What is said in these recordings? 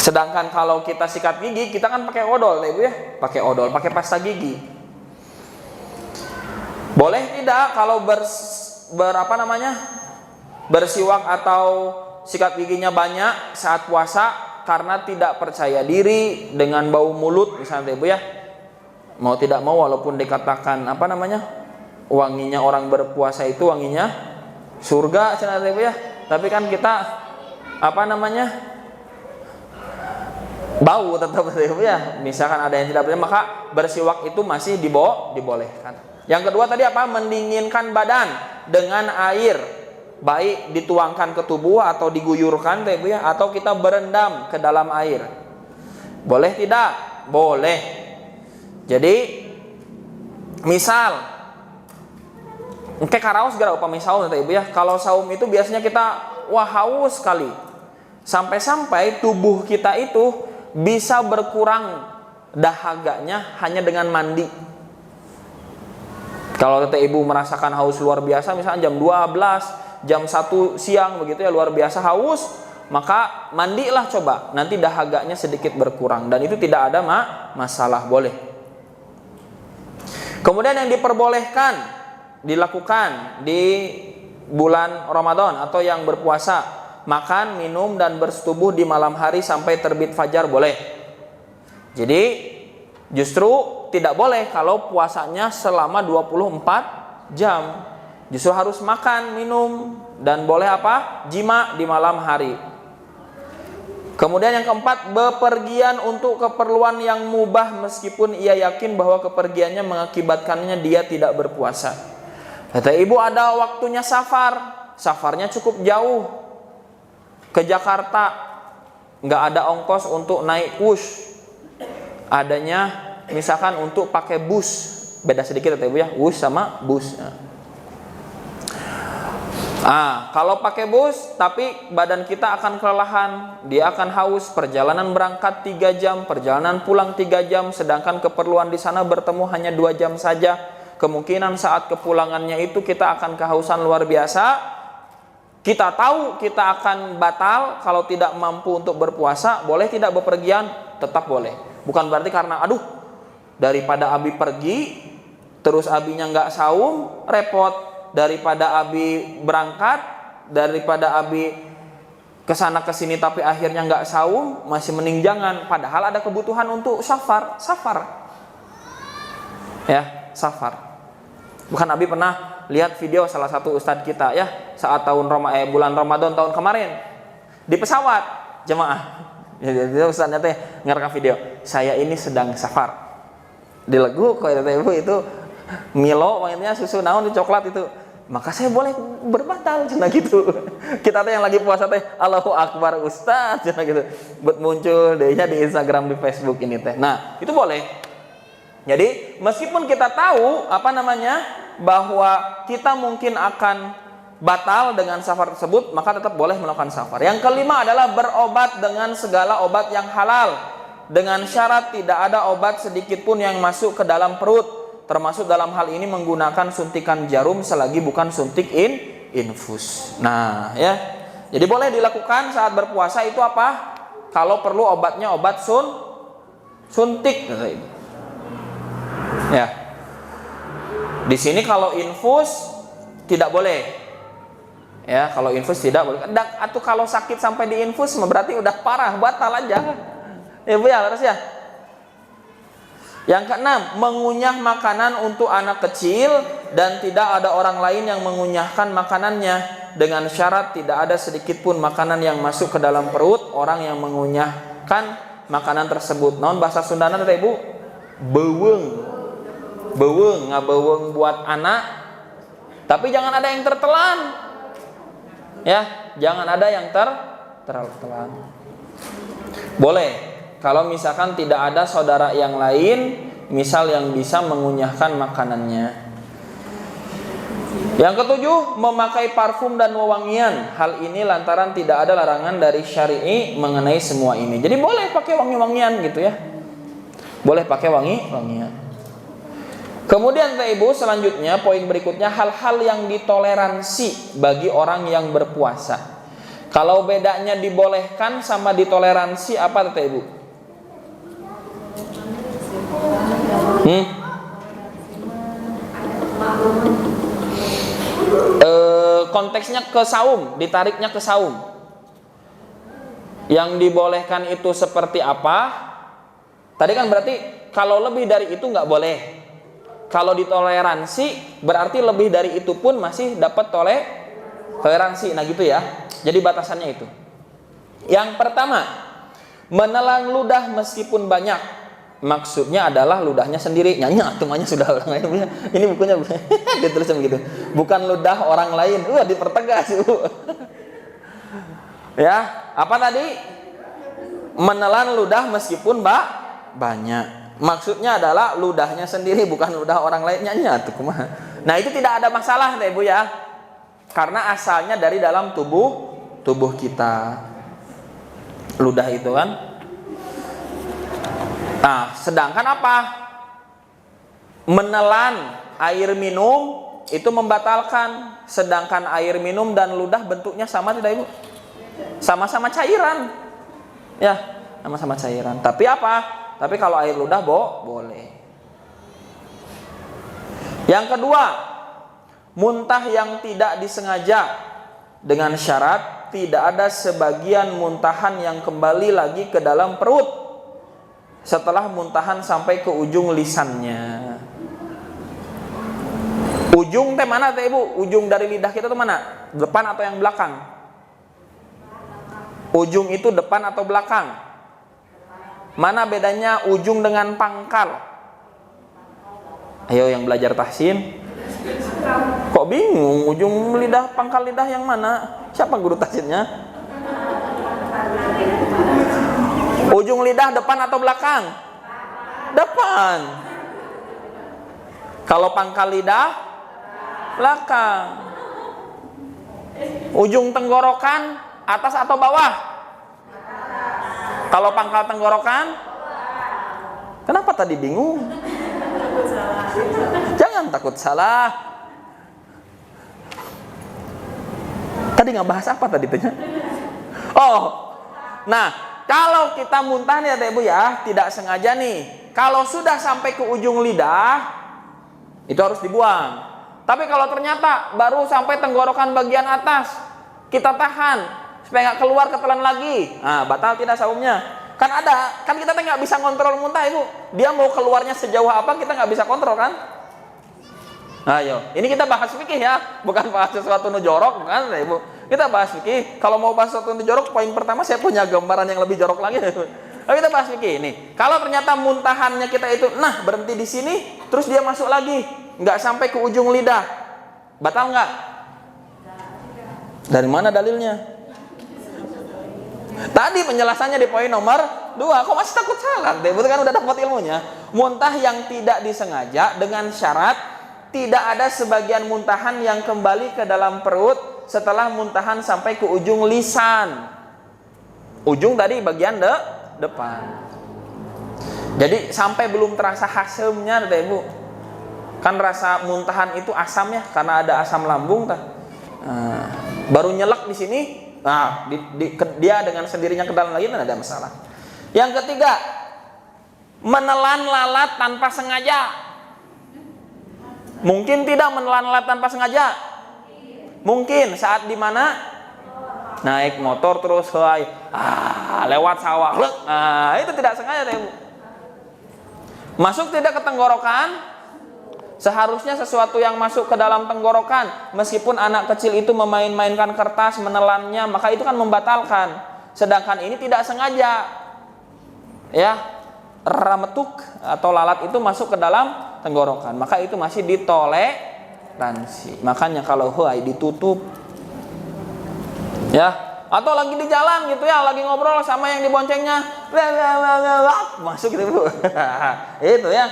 Sedangkan kalau kita sikat gigi, kita kan pakai odol, Ibu ya, pakai odol, pakai pasta gigi. Boleh tidak kalau bersiwak atau sikat giginya banyak saat puasa karena tidak percaya diri dengan bau mulut misalnya, Ibu ya. Mau tidak mau, walaupun dikatakan wanginya orang berpuasa itu wanginya surga, Ibu ya. Tapi kan kita bau tetap, Ibu ya. Misalkan ada yang tidak percaya, maka bersiwak itu masih dibolehkan. Yang kedua tadi mendinginkan badan dengan air, baik dituangkan ke tubuh atau diguyurkan, Ibu ya, atau kita berendam ke dalam air. Boleh tidak? Boleh. Jadi misal karaos gara upami saum, Ibu ya. Kalau saum itu biasanya kita haus sekali. Sampai-sampai tubuh kita itu bisa berkurang dahaganya hanya dengan mandi. Kalau Ibu merasakan haus luar biasa, misalnya jam 12, jam 1 siang begitu ya, luar biasa haus, maka mandilah coba. Nanti dahaganya sedikit berkurang dan itu tidak ada masalah, boleh. Kemudian yang diperbolehkan dilakukan di bulan Ramadan atau yang berpuasa, makan, minum, dan bersetubuh di malam hari sampai terbit fajar boleh. Jadi justru tidak boleh kalau puasanya selama 24 jam. Justru harus makan, minum, dan boleh jima di malam hari. Kemudian yang keempat, bepergian untuk keperluan yang mubah meskipun ia yakin bahwa kepergiannya mengakibatkannya dia tidak berpuasa. Kata Ibu, ada waktunya safarnya cukup jauh ke Jakarta, nggak ada ongkos untuk naik bus, adanya misalkan untuk pakai bus, beda sedikit Ibu ya, bus sama bus. Kalau pakai bus tapi badan kita akan kelelahan, dia akan haus, perjalanan berangkat 3 jam, perjalanan pulang 3 jam, sedangkan keperluan di sana bertemu hanya 2 jam saja. Kemungkinan saat kepulangannya itu kita akan kehausan luar biasa. Kita tahu kita akan batal kalau tidak mampu untuk berpuasa. Boleh tidak bepergian? Tetap boleh. Bukan berarti karena daripada Abi pergi terus Abinya nggak saum, repot. Daripada Abi berangkat, daripada Abi kesana kesini tapi akhirnya nggak saum, masih mending jangan. Padahal ada kebutuhan untuk safar. Ya, safar. Bukan Abi pernah lihat video salah satu ustadz kita ya, saat bulan Ramadan tahun kemarin di pesawat jemaah. Jadi ustadznya ngerekam video, saya ini sedang safar. Di lagu kok Ibu itu Milo mainnya susu naon di coklat itu. Maka saya boleh berbatal cina gitu. Kita yang lagi puasa Allahu Akbar Ustaz cina gitu. Buat muncul dehnya di Instagram, di Facebook ini Nah, itu boleh. Jadi, meskipun kita tahu bahwa kita mungkin akan batal dengan safar tersebut, maka tetap boleh melakukan safar. Yang kelima adalah berobat dengan segala obat yang halal, dengan syarat tidak ada obat sedikit pun yang masuk ke dalam perut, termasuk dalam hal ini menggunakan suntikan jarum selagi bukan suntik infus. Nah, ya. Jadi boleh dilakukan saat berpuasa itu kalau perlu obatnya obat suntik. Ya. Di sini kalau infus tidak boleh. Ya, kalau infus tidak boleh. Atau kalau sakit sampai di infus berarti udah parah, batal aja. Ya, Bu ya, harus ya. Yang keenam, mengunyah makanan untuk anak kecil dan tidak ada orang lain yang mengunyahkan makanannya, dengan syarat tidak ada sedikit pun makanan yang masuk ke dalam perut orang yang mengunyahkan makanan tersebut. Naon bahasa Sundana Ibu? Beuweung, ngabeuweung buat anak. Tapi jangan ada yang tertelan. Ya, jangan ada yang tertelan. Boleh. Kalau misalkan tidak ada saudara yang lain, misal yang bisa mengunyahkan makanannya. Yang ketujuh, memakai parfum dan wewangian. Hal ini lantaran tidak ada larangan dari syari'i mengenai semua ini. Jadi boleh pakai wangi-wangian gitu ya. Boleh pakai wangi-wangian. Kemudian Ibu, selanjutnya poin berikutnya, hal-hal yang ditoleransi bagi orang yang berpuasa. Kalau bedanya dibolehkan sama ditoleransi apa Teh Ibu? Konteksnya ke saum, ditariknya ke saum. Yang dibolehkan itu seperti apa? Tadi kan berarti kalau lebih dari itu nggak boleh. Kalau ditoleransi berarti lebih dari itu pun masih dapat toleransi. Nah gitu ya. Jadi batasannya itu. Yang pertama, menelan ludah meskipun banyak. Maksudnya adalah ludahnya sendiri. Nyanyi atumanya sudah orang lain. Ini bukunya ditulisnya begitu. Bukan ludah orang lain. Dipertegas. Ya, apa tadi? Menelan ludah meskipun banyak. Maksudnya adalah ludahnya sendiri, bukan ludah orang lain. Nyanyi atuh kumaha. Nah, itu tidak ada masalah, Teh Ibu ya. Karena asalnya dari dalam tubuh kita. Ludah itu kan. Nah, sedangkan apa? Menelan air minum itu membatalkan. Sedangkan air minum dan ludah bentuknya sama tidak Ibu? Sama-sama cairan. Ya, sama-sama cairan. Tapi apa? Tapi kalau air ludah boleh. Yang kedua, muntah yang tidak disengaja dengan syarat tidak ada sebagian muntahan yang kembali lagi ke dalam perut setelah muntahan sampai ke ujung lisannya. Ujung teh mana Teh Ibu? Ujung dari lidah kita tuh mana? Depan atau yang belakang? Ujung itu depan atau belakang? Mana bedanya ujung dengan pangkal? Ayo yang belajar tahsin. Kok bingung ujung lidah pangkal lidah yang mana? Siapa guru tahsinnya? Ujung lidah depan atau belakang? Depan. Kalau pangkal lidah belakang. Ujung tenggorokan atas atau bawah? Kalau pangkal tenggorokan? Kenapa tadi bingung? Jangan takut salah. Tadi nggak bahas apa tadi tanya? Oh, nah kalau kita muntah nih ya Teh Ibu ya, tidak sengaja nih. Kalau sudah sampai ke ujung lidah, itu harus dibuang. Tapi kalau ternyata baru sampai tenggorokan bagian atas, kita tahan supaya nggak keluar ketelan lagi. Nah, batal tidak saumnya. Kan kita nggak bisa kontrol muntah Ibu. Dia mau keluarnya sejauh apa kita nggak bisa kontrol kan? Ayo, ini kita bahas fikih ya, bukan bahas sesuatu nu jorok kan, Ibu. Kita bahas fikih. Kalau mau bahas sesuatu nu jorok, poin pertama saya punya gambaran yang lebih jorok lagi. Tapi kita bahas fikih ini. Kalau ternyata muntahannya kita itu, berhenti di sini, terus dia masuk lagi, nggak sampai ke ujung lidah, batal nggak? Dari mana dalilnya? Tadi penjelasannya di poin nomor 2. Kok masih takut salah? Ibu kan udah dapat ilmunya. Muntah yang tidak disengaja dengan syarat tidak ada sebagian muntahan yang kembali ke dalam perut setelah muntahan sampai ke ujung lisan. Ujung tadi bagian depan. Jadi sampai belum terasa hasilnya, Ibu. Kan rasa muntahan itu asam ya, karena ada asam lambung baru nyelak di sini. Nah, dia dengan sendirinya ke dalam lagi, tidak ada masalah. Yang ketiga, menelan lalat tanpa sengaja. Mungkin tidak menelan lalat tanpa sengaja? Mungkin saat di mana? Naik motor terus lewat sawah. Itu tidak sengaja Ibu. Masuk tidak ke tenggorokan? Seharusnya sesuatu yang masuk ke dalam tenggorokan, meskipun anak kecil itu memain-mainkan kertas, menelannya, maka itu kan membatalkan. Sedangkan ini tidak sengaja. Ya, rametuk atau lalat itu masuk ke dalam tenggorokan, maka itu masih ditoleransi. Makanya kalau ditutup, ya, atau lagi di jalan gitu ya, lagi ngobrol sama yang diboncengnya, masuk gitu Bu. Itu ya,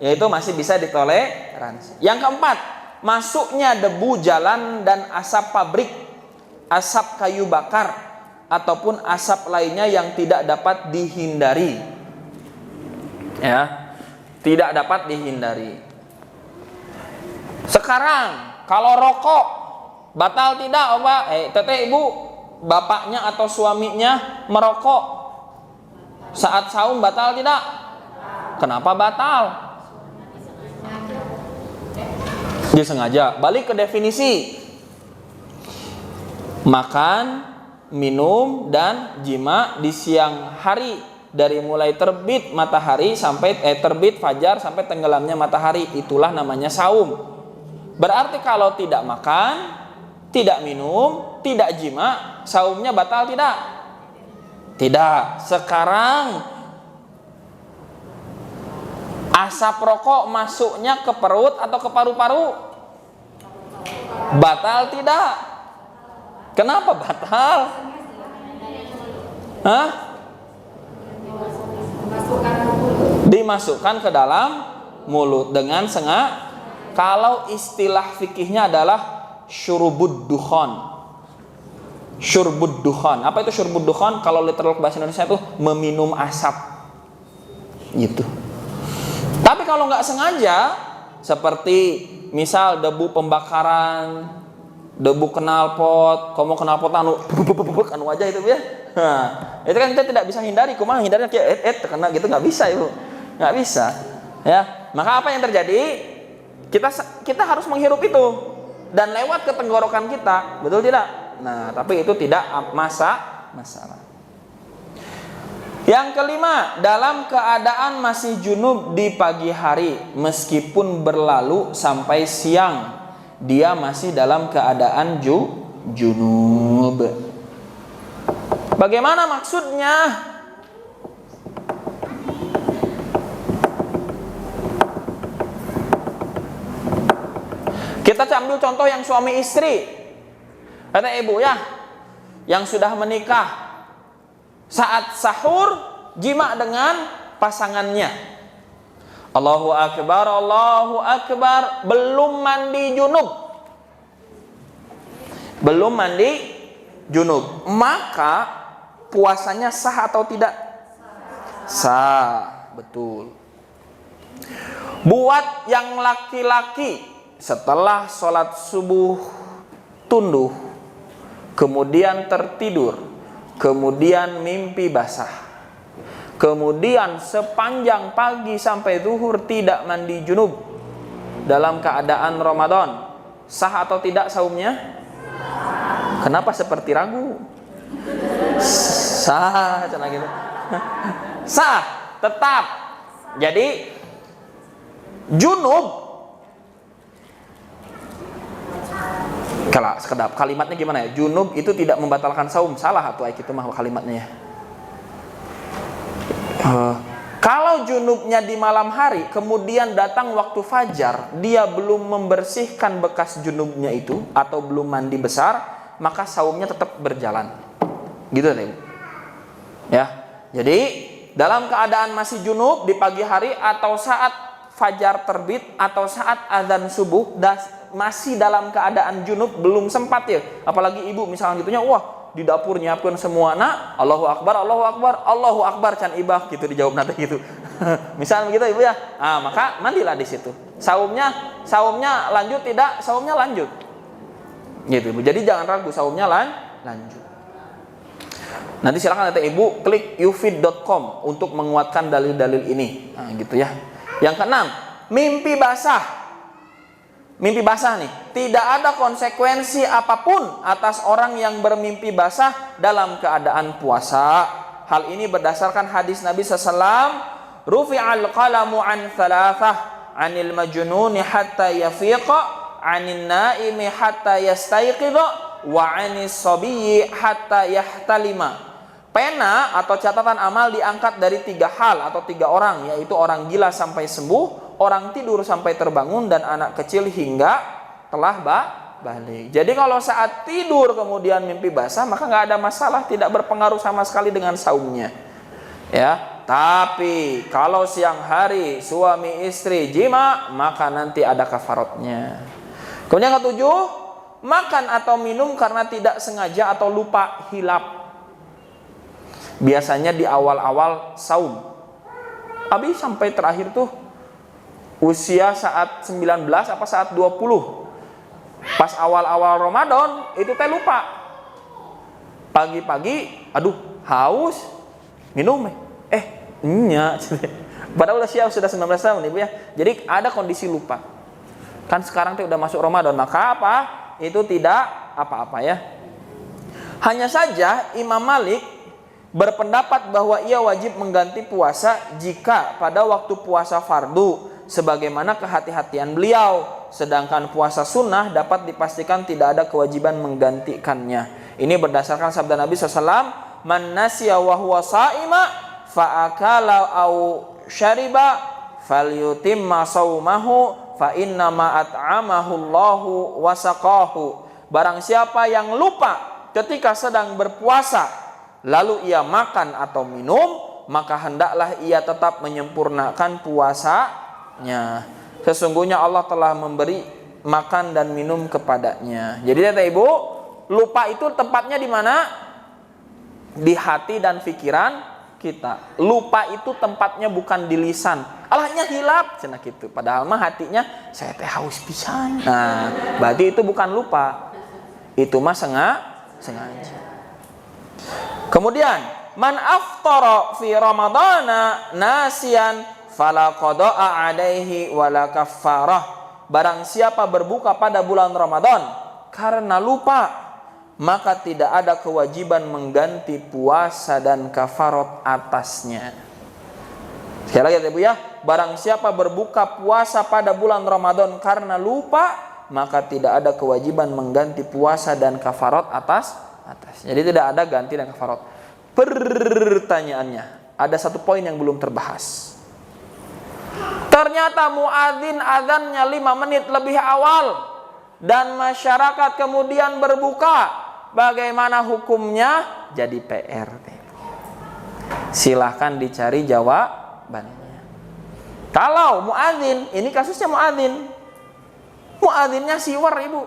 itu masih bisa ditoleransi. Yang keempat, masuknya debu jalan dan asap pabrik, asap kayu bakar, ataupun asap lainnya yang tidak dapat dihindari. Ya, tidak dapat dihindari. Sekarang kalau rokok batal tidak Teteh Ibu, bapaknya atau suaminya merokok saat saum batal tidak? Kenapa batal? Disengaja. Balik ke definisi. Makan, minum, dan jima di siang hari dari mulai terbit matahari sampai terbit fajar sampai tenggelamnya matahari, itulah namanya saum. Berarti kalau tidak makan, tidak minum, tidak jima, saumnya batal tidak? Tidak. Sekarang asap rokok masuknya ke perut atau ke paru-paru? Batal tidak? Kenapa batal? Hah? Dimasukkan ke dalam mulut dengan sengaja. Kalau istilah fikihnya adalah syurbud dukhan. Syurbud dukhan. Apa itu syurbud dukhan? Kalau literal bahasa Indonesia itu meminum asap. Gitu. Tapi kalau nggak sengaja, seperti misal debu pembakaran, debu knalpot, kamu knalpot anu aja itu ya. Nah, itu kan kita tidak bisa hindari. Kumaha hindarnya kayak kena gitu, nggak bisa itu, nggak bisa. Ya, maka apa yang terjadi? Kita harus menghirup itu dan lewat ke tenggorokan kita, betul tidak? Nah, tapi itu tidak masalah. Yang kelima, dalam keadaan masih junub di pagi hari, meskipun berlalu sampai siang, dia masih dalam keadaan junub. Bagaimana maksudnya? Kita ambil contoh yang suami istri. Kata ibu ya, yang sudah menikah, saat sahur jima dengan pasangannya. Allahu akbar, Allahu akbar, belum mandi junub. Belum mandi junub. Maka puasanya sah atau tidak? Sah, betul. Buat yang laki-laki, setelah sholat subuh tunduh, kemudian tertidur, kemudian mimpi basah, kemudian sepanjang pagi sampai zuhur tidak mandi junub dalam keadaan Ramadan, sah atau tidak saumnya? Kenapa seperti ragu? Sah, cina gitu. Sah, tetap. Jadi junub, kalau sekedap kalimatnya gimana ya? Junub itu tidak membatalkan saum, salah atau itu mah kalimatnya ya. Kalau junubnya di malam hari, kemudian datang waktu fajar, dia belum membersihkan bekas junubnya itu atau belum mandi besar, maka saumnya tetap berjalan. Gitu ya, Ibu. Ya. Jadi dalam keadaan masih junub di pagi hari atau saat fajar terbit atau saat azan subuh, masih dalam keadaan junub, belum sempat ya. Apalagi ibu misalnya gitunya, wah di dapur nyiapkan semua, nak Allahu akbar, Allahu akbar, Allahu akbar can ibah gitu dijawab nanti gitu. Misalnya begitu ibu ya. Ah, maka mandilah di situ. Saumnya lanjut tidak? Saumnya lanjut. Gitu ibu. Jadi jangan ragu, saumnya lanjut. Nanti silakan nanti ibu klik ufid.com untuk menguatkan dalil-dalil ini. Nah, gitu ya. Yang keenam, mimpi basah. Mimpi basah nih, tidak ada konsekuensi apapun atas orang yang bermimpi basah dalam keadaan puasa. Hal ini berdasarkan hadis Nabi SAW, rufi'al qalamu an thalathah, anil majnuni hatta yafiqa, anin naimi hatta yastayqidha, wa anis sabiyyi hatta yahtalima. Pena atau catatan amal diangkat dari 3 hal atau 3 orang, yaitu orang gila sampai sembuh, orang tidur sampai terbangun, dan anak kecil hingga telah balik. Jadi kalau saat tidur kemudian mimpi basah, maka nggak ada masalah, tidak berpengaruh sama sekali dengan saumnya. Ya, tapi kalau siang hari suami istri jima, maka nanti ada kafaratnya. Kemudian yang ketujuh, makan atau minum karena tidak sengaja atau lupa hilap. Biasanya di awal-awal saum. Abi sampai terakhir tuh usia saat 19 apa saat 20. Pas awal-awal Ramadan itu teh lupa. Pagi-pagi, aduh haus, minum nya. Padahal sudah 19 tahun Ibu ya. Jadi ada kondisi lupa. Kan sekarang udah masuk Ramadan, maka apa? Itu tidak apa-apa ya. Hanya saja Imam Malik berpendapat bahwa ia wajib mengganti puasa jika pada waktu puasa fardu, sebagaimana kehati-hatian beliau. Sedangkan puasa sunnah dapat dipastikan tidak ada kewajiban menggantikannya. Ini berdasarkan sabda Nabi SAW, man nasiya wa huwa sa'ima fa'akala au syariba falyutimma saumahu fa innama at'amahu Allahu wa saqahu. Barang siapa yang lupa ketika sedang berpuasa lalu ia makan atau minum, maka hendaklah ia tetap menyempurnakan puasanya. Sesungguhnya Allah telah memberi makan dan minum kepadanya. Jadi Bapak Ibu, lupa itu tempatnya di mana? Di hati dan pikiran kita. Lupa itu tempatnya bukan di lisan. Alahnya hilap cenah kitu. Padahal mah hatinya saya teh haus pisan. Nah, berarti itu bukan lupa. Itu mah sengaja. Kemudian, man aftara fi ramadana nasiyan fala qada'a alaihi wala kaffarah. Barang siapa berbuka pada bulan Ramadan karena lupa, maka tidak ada kewajiban mengganti puasa dan kafarat atasnya. Sekali lagi ya Ibu ya, barang siapa berbuka puasa pada bulan Ramadan karena lupa, maka tidak ada kewajiban mengganti puasa dan kafarat atas. Jadi tidak ada ganti dan kafarat. Pertanyaannya, ada satu poin yang belum terbahas. Ternyata muadzin azannya 5 menit lebih awal dan masyarakat kemudian berbuka. Bagaimana hukumnya? Jadi PR. Silahkan dicari jawabannya. Kalau muadzin, ini kasusnya muadzin. Muadzinnya siwar Ibu.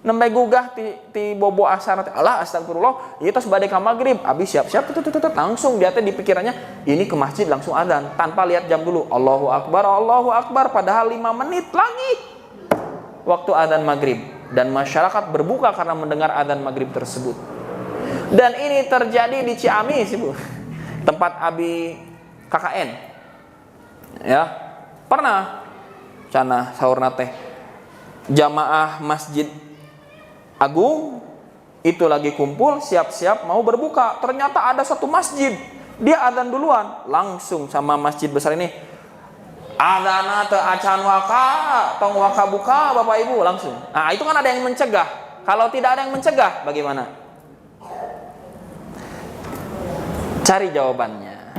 Nembe gugah ti bobo asar, Allah astagfirullah, ieu tos bade ka magrib, abis siap-siap langsung dia teh di pikirannya ini ke masjid langsung adzan tanpa lihat jam dulu. Allahu akbar, padahal 5 menit lagi waktu adzan maghrib, dan masyarakat berbuka karena mendengar adzan maghrib tersebut. Dan ini terjadi di Ciamis Ibu, tempat Abi KKN ya, pernah cana saurna teh jamaah Masjid Agung itu lagi kumpul siap-siap mau berbuka, ternyata ada satu masjid dia adzan duluan, langsung sama masjid besar ini adzana teu acan waka tong waka buka Bapak Ibu langsung. Nah itu kan ada yang mencegah. Kalau tidak ada yang mencegah bagaimana? Cari jawabannya.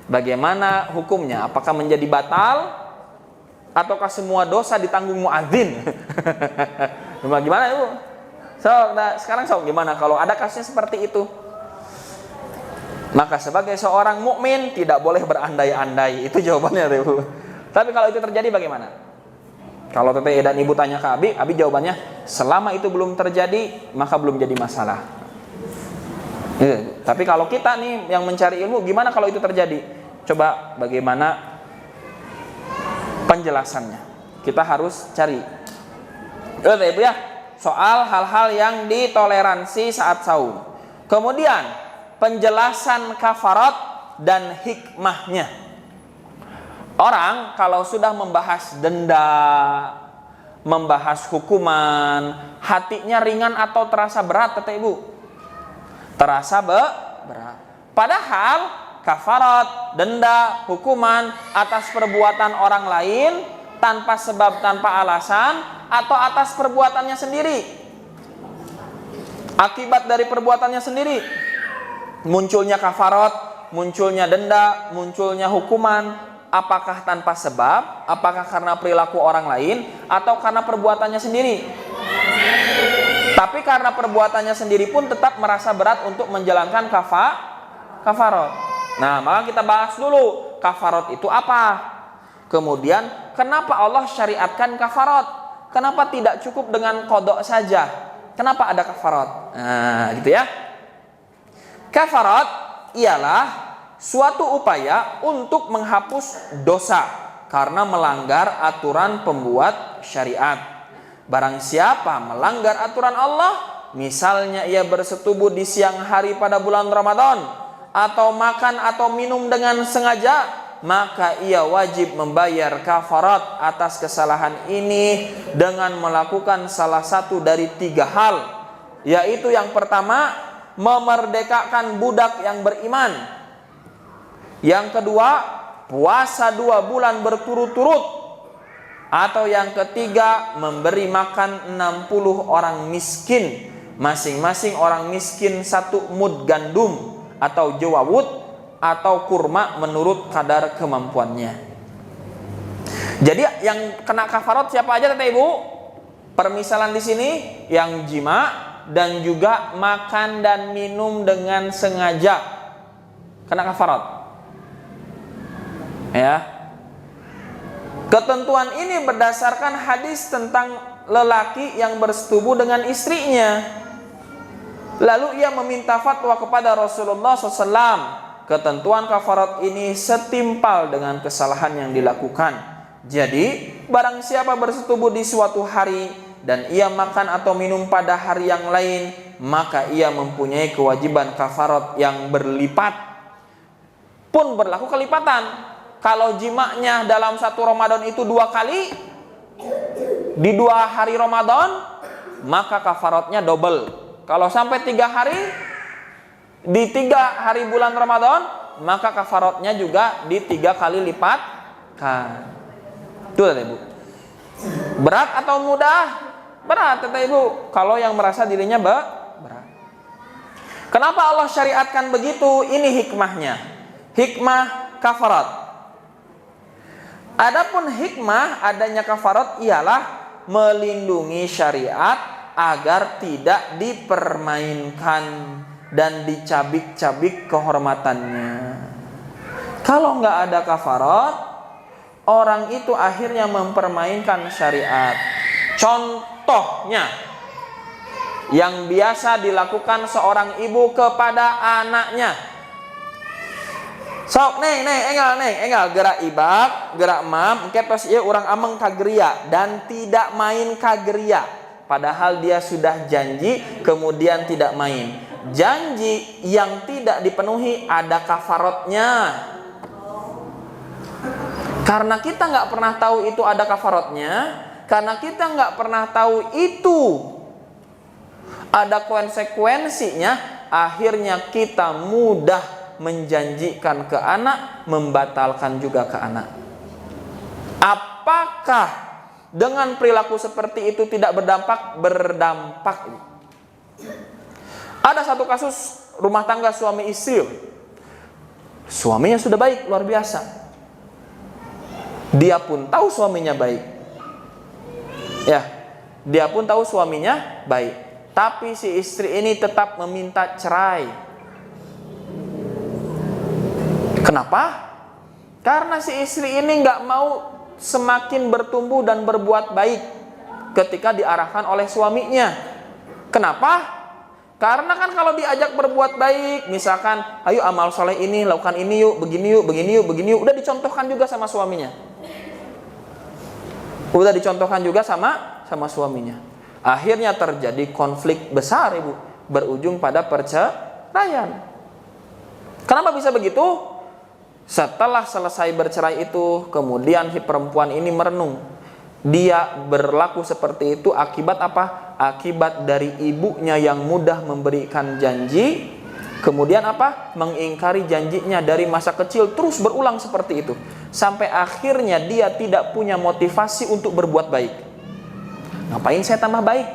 Bagaimana hukumnya? Apakah menjadi batal ataukah semua dosa ditanggung muadzin? Gimana Ibu? Sekarang gimana kalau ada kasusnya seperti itu? Maka sebagai seorang mukmin tidak boleh berandai-andai. Itu jawabannya Ibu. Tapi kalau itu terjadi bagaimana? Kalau Teteh dan Ibu tanya ke Abi jawabannya selama itu belum terjadi maka belum jadi masalah. Tapi kalau kita nih yang mencari ilmu, gimana kalau itu terjadi? Coba bagaimana penjelasannya? Kita harus cari. Ibu ya, soal hal-hal yang ditoleransi saat saum. Kemudian penjelasan kafarat dan hikmahnya. Orang kalau sudah membahas denda, membahas hukuman, hatinya ringan atau terasa berat Teteh Ibu? Terasa berat. Padahal kafarat, denda, hukuman atas perbuatan orang lain tanpa sebab, tanpa alasan, atau atas perbuatannya sendiri. Akibat dari perbuatannya sendiri. Munculnya kafarat, munculnya denda, munculnya hukuman. Apakah tanpa sebab? Apakah karena perilaku orang lain? Atau karena perbuatannya sendiri? Tapi karena perbuatannya sendiri pun tetap merasa berat untuk menjalankan kafarat. Nah, maka kita bahas dulu kafarat itu apa. Kemudian kenapa Allah syariatkan kafarat? Kenapa tidak cukup dengan qada saja? Kenapa ada kafarat? Nah, gitu ya. Kafarat ialah suatu upaya untuk menghapus dosa karena melanggar aturan pembuat syariat. Barang siapa melanggar aturan Allah, misalnya ia bersetubuh di siang hari pada bulan Ramadan, atau makan atau minum dengan sengaja, maka ia wajib membayar kafarat atas kesalahan ini dengan melakukan salah satu dari 3 hal, yaitu yang pertama, memerdekakan budak yang beriman. Yang kedua, puasa 2 bulan berturut-turut. Atau yang ketiga, memberi makan 60 orang miskin, masing-masing orang miskin 1 mud gandum atau jawawut atau kurma menurut kadar kemampuannya. Jadi yang kena kafarat siapa aja Tete Ibu? Permisalan di sini yang jima dan juga makan dan minum dengan sengaja kena kafarat. Ya. Ketentuan ini berdasarkan hadis tentang lelaki yang bersetubuh dengan istrinya. Lalu ia meminta fatwa kepada Rasulullah SAW. Ketentuan kafarat ini setimpal dengan kesalahan yang dilakukan. Jadi, barang siapa bersetubuh di suatu hari dan ia makan atau minum pada hari yang lain, maka ia mempunyai kewajiban kafarat yang berlipat. Pun berlaku kelipatan. Kalau jimaknya dalam 1 Ramadan itu 2 kali, di 2 hari Ramadan, maka kafaratnya double. Kalau sampai 3 hari, di 3 hari bulan Ramadan, maka kafaratnya juga di 3 kali lipat. Itu Tete Ibu. Berat atau mudah? Berat Tete Ibu. Kalau yang merasa dirinya berat. Kenapa Allah syariatkan begitu? Ini hikmahnya. Hikmah kafarat. Adapun hikmah adanya kafarat ialah melindungi syariat agar tidak dipermainkan dan dicabik-cabik kehormatannya. Kalau nggak ada kafarat, orang itu akhirnya mempermainkan syariat. Contohnya yang biasa dilakukan seorang ibu kepada anaknya. Sok neng engal gerak ibak, gerak mam, engke pas ieu urang ameng kageria dan tidak main kageria. Padahal dia sudah janji kemudian tidak main. Janji yang tidak dipenuhi ada kafaratnya. Karena kita nggak pernah tahu itu ada kafaratnya, karena kita nggak pernah tahu itu ada konsekuensinya, akhirnya kita mudah menjanjikan ke anak, membatalkan juga ke anak. Apakah dengan perilaku seperti itu tidak berdampak? Berdampak. Ada satu kasus rumah tangga suami istri. Suaminya sudah baik, luar biasa. Dia pun tahu suaminya baik. Ya, dia pun tahu suaminya baik. Tapi si istri ini tetap meminta cerai. Kenapa? Karena si istri ini nggak mau semakin bertumbuh dan berbuat baik ketika diarahkan oleh suaminya. Kenapa? Karena kan kalau diajak berbuat baik, misalkan, ayo amal soleh ini, lakukan ini yuk, begini yuk, begini yuk, begini yuk, udah dicontohkan juga sama suaminya. Udah dicontohkan juga sama suaminya. Akhirnya terjadi konflik besar, Ibu, berujung pada perceraian. Kenapa bisa begitu? Setelah selesai bercerai itu, kemudian si perempuan ini merenung. Dia berlaku seperti itu akibat apa? Akibat dari ibunya yang mudah memberikan janji, kemudian apa? Mengingkari janjinya dari masa kecil, terus berulang seperti itu. Sampai akhirnya dia tidak punya motivasi untuk berbuat baik. Ngapain saya tambah baik?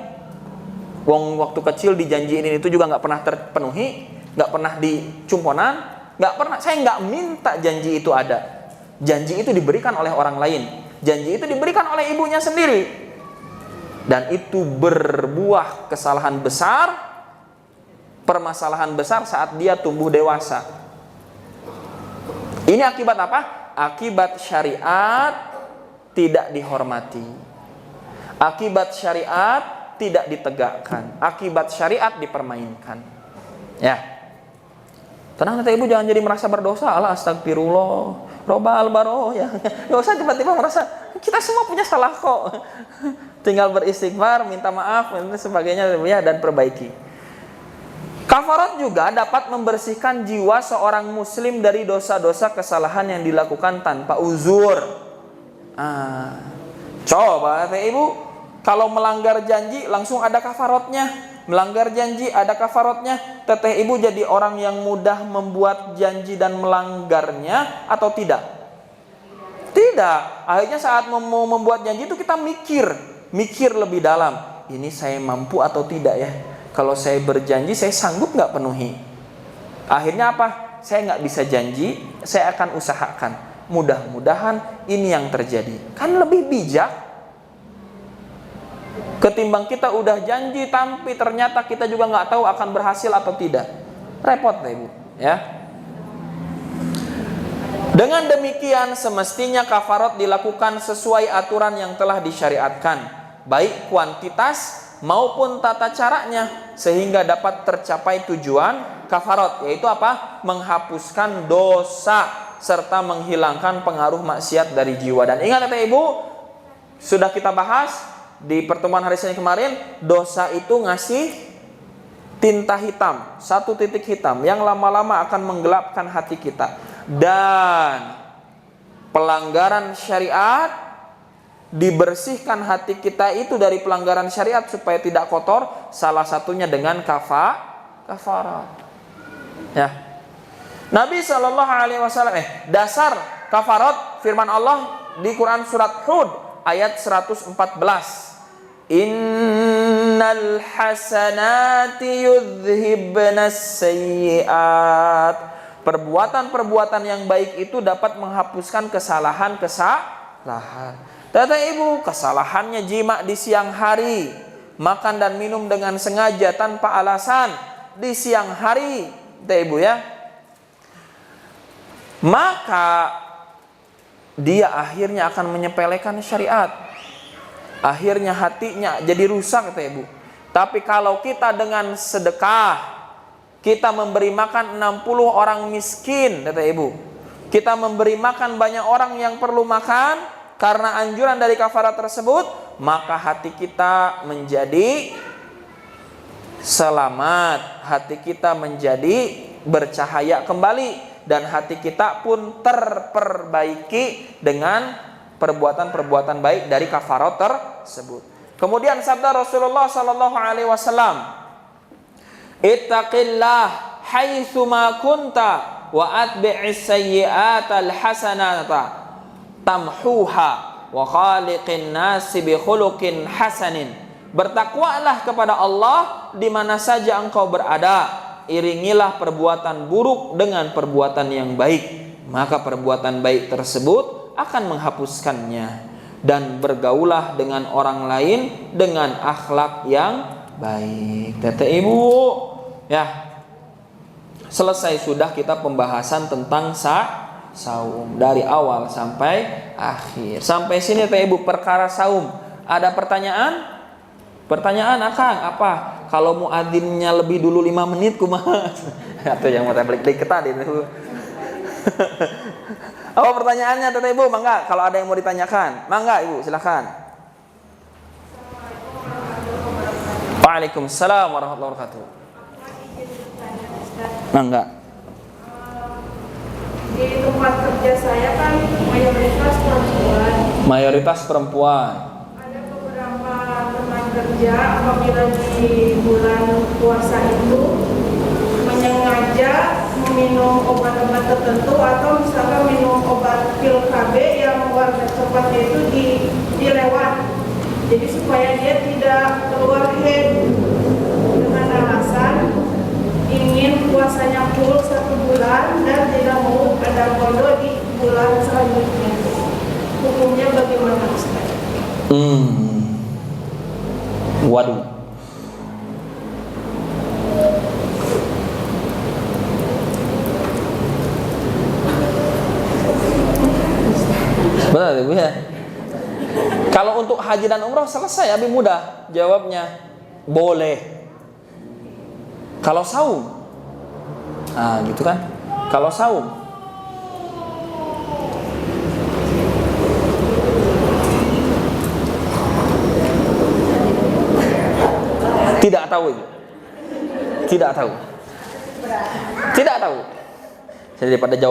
Wong waktu kecil dijanjiin itu juga nggak pernah terpenuhi, nggak pernah dicumponan. Nggak pernah, saya nggak minta janji itu ada. Janji itu diberikan oleh orang lain. Janji itu diberikan oleh ibunya sendiri. Dan itu berbuah kesalahan besar, permasalahan besar saat dia tumbuh dewasa. Ini akibat apa? Akibat syariat tidak dihormati. Akibat syariat tidak ditegakkan. Akibat syariat dipermainkan. Ya. Tenang nanti ibu, jangan jadi merasa berdosa. Allah astagfirullah, robal baroh ya. Gak usah tiba-tiba merasa kita semua punya salah kok. Tinggal beristighfar, minta maaf dan sebagainya ya, dan perbaiki. Kafarat juga dapat membersihkan jiwa seorang muslim dari dosa-dosa kesalahan yang dilakukan tanpa uzur. Coba kata ibu, kalau melanggar janji langsung ada kafaratnya. Melanggar janji ada kafaratnya. Teteh ibu jadi orang yang mudah membuat janji dan melanggarnya atau tidak? Tidak. Akhirnya saat mau membuat janji itu kita mikir lebih dalam. Ini saya mampu atau tidak ya? Kalau saya berjanji saya sanggup nggak penuhi? Akhirnya apa? Saya nggak bisa janji, saya akan usahakan. Mudah-mudahan ini yang terjadi. Kan lebih bijak. Ketimbang kita udah janji tapi ternyata kita juga nggak tahu akan berhasil atau tidak. Repot deh ibu, ya. Dengan demikian semestinya kafarat dilakukan sesuai aturan yang telah disyariatkan, baik kuantitas maupun tata caranya, sehingga dapat tercapai tujuan kafarat, yaitu apa? Menghapuskan dosa serta menghilangkan pengaruh maksiat dari jiwa. Dan ingat ya ibu, sudah kita bahas di pertemuan hari Senin kemarin, dosa itu ngasih tinta hitam, satu titik hitam yang lama-lama akan menggelapkan hati kita. Dan pelanggaran syariat, dibersihkan hati kita itu dari pelanggaran syariat supaya tidak kotor, salah satunya dengan kafarat. Ya. Nabi SAW, dasar kafarat firman Allah di Quran surat Hud ayat 114. Innal hasanati yudhibnas sayyi'at. Perbuatan-perbuatan yang baik itu dapat menghapuskan kesalahan. Kata ibu, kesalahannya jima di siang hari, makan dan minum dengan sengaja tanpa alasan di siang hari, kata ibu ya, maka dia akhirnya akan menyepelekan syariat. Akhirnya hatinya jadi rusak, kata ibu. Tapi kalau kita dengan sedekah, kita memberi makan 60 orang miskin, kata ibu, kita memberi makan banyak orang yang perlu makan karena anjuran dari kafarat tersebut, maka hati kita menjadi selamat, hati kita menjadi bercahaya kembali, dan hati kita pun terperbaiki dengan perbuatan-perbuatan baik dari kafarat tersebut. Kemudian sabda Rasulullah sallallahu alaihi wasallam, "Ittaqillah haitsu ma kunta wa atbi'is sayyi'atal hasanata tamhuha wa khaliqin nasi bi khuluqin hasanin." Bertakwalah kepada Allah di mana saja engkau berada, iringilah perbuatan buruk dengan perbuatan yang baik, maka perbuatan baik tersebut akan menghapuskannya, dan bergaulah dengan orang lain dengan akhlak yang baik. Kata ibu, ya, selesai sudah kita pembahasan tentang saum dari awal sampai akhir. Sampai sini kata ibu perkara saum. Ada pertanyaan? Pertanyaan akang apa? Kalau muadzinnya lebih dulu 5 menit kumaha? Atau yang mau balik-balik tadi itu. Apa pertanyaannya Tete Ibu? Mangga, kalau ada yang mau ditanyakan. Mangga Ibu, silakan. Waalaikumsalam warahmatullahi wabarakatuh. Mangga. Di tempat kerja saya kan mayoritas perempuan. Mayoritas perempuan. Ada beberapa teman kerja apabila di bulan puasa itu menyengaja meminum obat-obat tertentu, atau misalkan minum obat pil KB yang warna coklatnya itu dilewat, jadi supaya dia tidak keluar head, dengan alasan ingin puasanya full 1 bulan dan tidak mau ada kodo di bulan selanjutnya. Hukumnya bagaimana Ustaz? Waduh. Benar Ibu ya. Kalau untuk haji dan umroh selesai, lebih mudah jawabnya. Boleh. Kalau saum, gitu kan? Kalau saum, Tidak tahu Ibu. Tidak tahu. Tidak tahu. Jadi daripada jawab